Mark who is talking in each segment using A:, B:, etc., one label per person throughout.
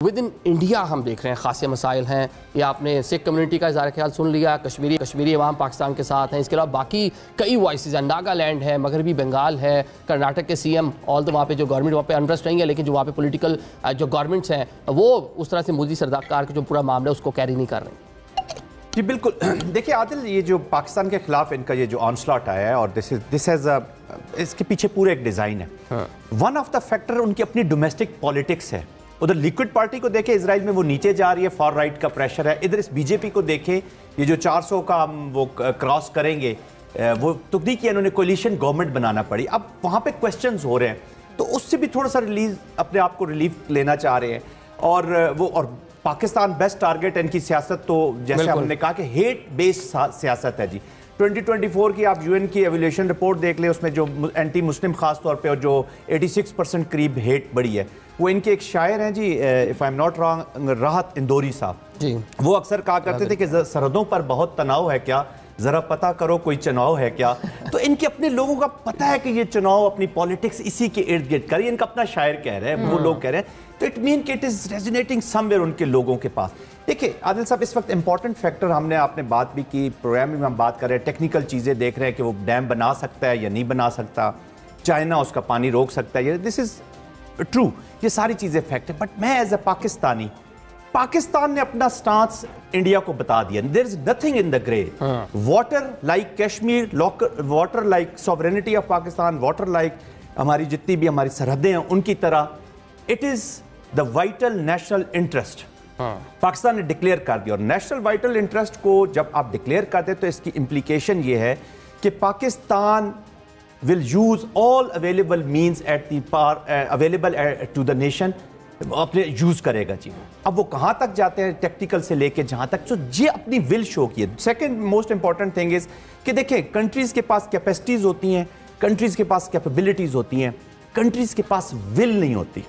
A: With in India ہم دیکھ رہے ہیں خاصے مسائل ہیں. یہ آپ نے سکھ کمیونٹی کا اظہار خیال سن لیا, کشمیری عوام پاکستان کے ساتھ ہیں. اس کے علاوہ باقی کئی وائسز ہیں, ناگالینڈ ہے, مغربی بنگال ہے, کرناٹک کے سی ایم آل تو وہاں پہ جو گورنمنٹ وہاں پہ انٹرسٹ نہیں ہے, لیکن جو وہاں پہ پولیٹیکل جو گورنمنٹس ہیں وہ اس طرح سے مودی سردار کا جو پورا معاملہ ہے اس کو کیری نہیں کر رہے ہیں.
B: جی بالکل. دیکھیں عادل, یہ جو پاکستان کے خلاف ان کا یہ جو آنسلاٹ آیا ہے اور اس کے پیچھے پورا ایک ڈیزائن ہے. One of the factor in کی اپنی ڈومیسٹک پالیٹکس ہے. ادھر لیکوڈ پارٹی کو دیکھیں اسرائیل میں, وہ نیچے جا رہی ہے, فار رائٹ کا پریشر ہے. ادھر اس بی جے پی کو دیکھیں, یہ جو 400 کا ہم وہ کراس کریں گے, وہ تقدیر کیا انہوں نے کولیشن گورنمنٹ بنانا پڑی. اب وہاں پہ کویسچنز ہو رہے ہیں, تو اس سے بھی تھوڑا سا اپنے آپ کو ریلیف لینا چاہ رہے ہیں. اور پاکستان بیسٹ ٹارگٹ ہے ان کی سیاست, تو جیسے ہم نے کہا کہ ہیٹ بیس سیاست ہے. جی 2024 کی آپ یو این کی ایولیوشن رپورٹ دیکھ لیں, اس میں جو اینٹی مسلم خاص طور پہ اور جو 86% قریب ہیٹ بڑی ہے, وہ ان کے ایک شاعر ہیں جی, if I am not wrong, Rahat Indori صاحب جی, وہ اکثر کہا کرتے تھے کہ سرحدوں پر بہت تناؤ ہے کیا, ذرا پتہ کرو کوئی چناؤ ہے کیا. تو ان کے اپنے لوگوں کا پتہ ہے کہ یہ چناؤ اپنی پالیٹکس اسی کے ارد گرد کر رہی ہے. ان کا اپنا شاعر کہہ رہے ہیں, وہ لوگ کہہ رہے ہیں, تو اٹ مین کہ اٹ از ریزونیٹنگ سم ویئر ان کے لوگوں کے پاس. دیکھیں عادل صاحب, اس وقت امپورٹنٹ فیکٹر آپ نے بات بھی کی, پروگرام میں ہم بات کر رہے ہیں, ٹیکنیکل چیزیں دیکھ رہے ہیں کہ وہ ڈیم بنا سکتا ہے یا نہیں بنا سکتا, چائنا اس کا پانی روک سکتا ہے, دس از ٹرو, یہ ساری چیزیں فیکٹ ہے. بٹ میں ایز اے پاکستانی, پاکستان نے اپنا سٹانس انڈیا کو بتا دیا, there is nothing in the gray. Water like Kashmir, water like sovereignty of Pakistan, water like ہماری جتنی بھی ہماری سرحدیں ہیں ان کی طرح, it is the vital national interest. Pakistan نے ڈکلیئر کر دیا, اور نیشنل وائٹل انٹرسٹ کو جب آپ ڈکلیئر کرتے تو اس کی امپلیکیشن یہ ہے کہ Pakistan will use all available means at the available to the nation, اپنے یوز کرے گا جی. اب وہ کہاں تک جاتے ہیں ٹیکٹیکل سے لے کے جہاں تک, تو یہ اپنی ول شو کی ہے. Second most important thing is کہ دیکھیں کنٹریز کے پاس کیپیسٹیز ہوتی ہیں, کنٹریز کے پاس کیپیبلٹیز ہوتی ہیں, کنٹریز کے پاس ول نہیں ہوتی.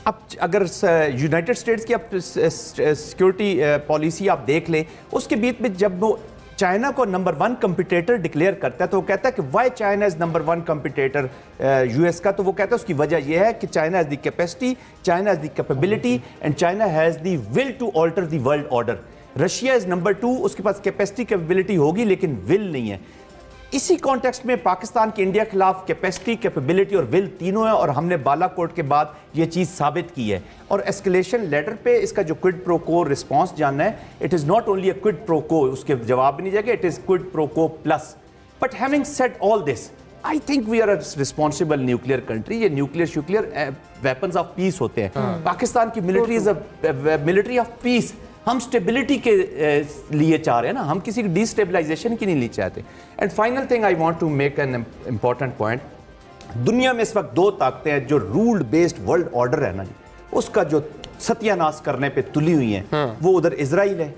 B: اب اگر یونائٹڈ اسٹیٹس کی اب سیکورٹی پالیسی آپ دیکھ لیں, اس کے بیچ میں جب وہ چائنا کو نمبر 1 کمپیٹیٹر ڈکلیئر کرتا ہے, تو وہ کہتا ہے کہ why China is number 1 competitor U S کا, تو وہ کہتا ہے اس کی وجہ یہ ہے کہ China has the capacity, China has the capability, and China has the will to alter the world order. Russia is number 2, اس کے پاس کیپیسٹی کیپیبلٹی ہوگی لیکن ول نہیں ہے. اسی کانٹیکسٹ میں پاکستان کے انڈیا کے خلاف کیپیسٹی, کیپیبلٹی اور ول تینوں ہیں, اور ہم نے بالا کوٹ کے بعد یہ چیز ثابت کی ہے. اور ایسکلیشن لیٹر پہ اس کا جو کوئڈ پرو کو رسپانس جاننا ہے, it is not only a quid pro quo, اس کے جواب بھی نہیں جائے گا, it is quid pro quo plus. But having said all this, I think we are a responsible nuclear country. یہ نیوکلیئر ویپنز آف پیس ہوتے ہیں. پاکستان کی military is a military of peace. ہم سٹیبلٹی کے لیے چاہ رہے ہیں نا, ہم کسی کی ڈی سٹیبلائزیشن کی نہیں چاہتے. And final thing I want to make an important point, دنیا میں اس وقت 2 طاقتیں ہیں جو رولڈ بیسڈ ورلڈ آرڈر ہے نا جی, اس کا جو ستیہ ناش کرنے پہ تلی ہوئی ہیں, وہ ادھر اسرائیل ہے.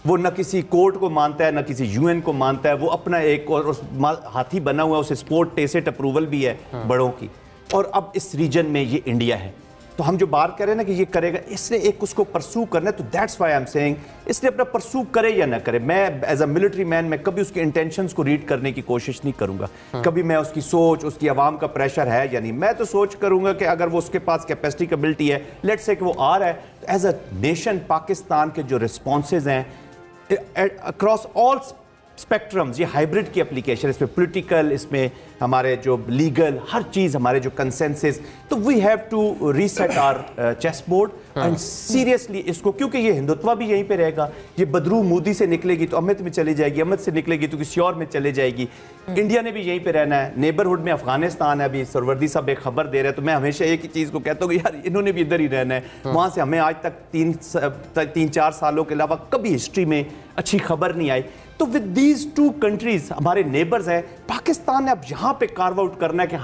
B: وہ نہ کسی کورٹ کو مانتا ہے, نہ کسی یو این کو مانتا ہے, وہ اپنا ایک اور ہاتھی بنا ہوا ہے, اسے سپورٹ ٹیسٹ اپروول بھی ہے بڑوں کی. اور اب اس ریجن میں یہ انڈیا ہے, تو ہم جو بات کریں نا کہ یہ کرے گا, اس نے ایک اس کو پرسو کرنا ہے. تو that's why I am seeing, اس نے اپنا پرسو کرے یا نہ کرے, میں ایز اے ملٹری مین میں کبھی اس کے انٹینشنز کو ریڈ کرنے کی کوشش نہیں کروں گا. کبھی میں اس کی سوچ, اس کی عوام کا پریشر ہے یا نہیں, میں تو سوچ کروں گا کہ اگر وہ اس کے پاس کیپیسٹی کیبلٹی ہے, لیٹ سے کہ وہ آ رہا ہے, تو ایز اے نیشن پاکستان کے جو رسپانسز ہیں اکراس آل اسپیکٹرمز, یہ ہائیبرڈ کی اپلیکیشن, اس میں پولیٹیکل, اس میں ہمارے جو لیگل, ہر چیز ہمارے جو کنسنسس, تو we have to reset our chess board and seriously اس کو, کیونکہ یہ ہندوتوا بھی یہیں پہ رہے گا. یہ بدرو مودی سے نکلے گی تو امت میں چلی جائے گی, امت سے نکلے گی تو کسی اور میں چلے جائے گی. انڈیا نے بھی یہیں پہ رہنا ہے, نیبرہڈ میں افغانستان ہے. ابھی سروردی صاحب ایک خبر دے رہے ہیں, تو میں ہمیشہ ایک ہی چیز کو کہتا ہوں کہ یار انہوں نے بھی ادھر ہی رہنا ہے. وہاں سے ہمیں آج تک 3-4 سالوں کے علاوہ کبھی ہسٹری میں اچھی خبر نہیں آئی. تو ود دیز 2 کنٹریز ہمارے نیبرز ہیں, پاکستان نے اب یہاں پہ کارو آؤٹ کرنا ہے کہ